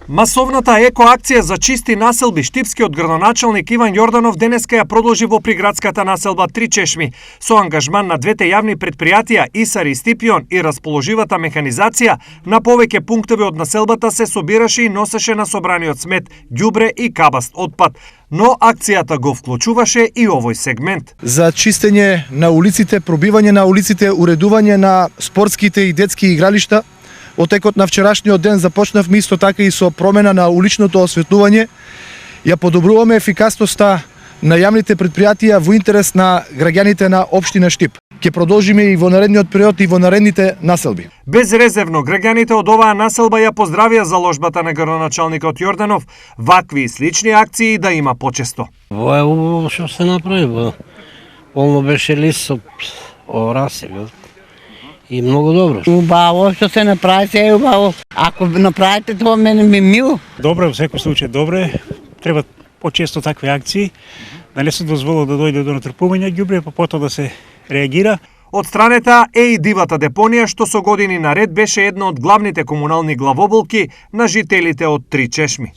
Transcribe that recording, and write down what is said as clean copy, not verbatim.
Масовната екоакција за чисти населби штипскиот градоначалник Иван Јорданов денеска ја продолжи во приградската населба Три Чешми со ангажман на двете јавни претпријатија Исари и Стипион и расположивата механизација. На повеќе пунктови од населбата се собираше и носеше на собраниот смет, ѓубре и кабаст отпад. Но акцијата го вклучуваше и овој сегмент. За чистење на улиците, пробивање на улиците, уредување на спортските и детски игралишта. Од текот на вчерашниот ден започнавме исто така и со промена на уличното осветлување. Ја подобруваме ефикасноста на јавните претпријатија во интерес на граѓаните на општина Штип. Ќе продолжиме и во наредниот период и во наредните населби. Безрезервно граѓаните од оваа населба ја поздравија заложбата на градоначалникот Јорданов, вакви и слични акции да има почесто. Во е убаво што се направи, полно беше лист со ораси, и многу добро. Убаво што се направи, се е убаво. Ако направите тоа, мене ми мило. Добро, во секој случај добро. Треба почесто такви акции, да не се дозволи да дојде до натрпување ѓубре, па потоа да се реагира. Од странета е и дивата депонија, што со години наред беше една од главните комунални главоболки на жителите од Три Чешми.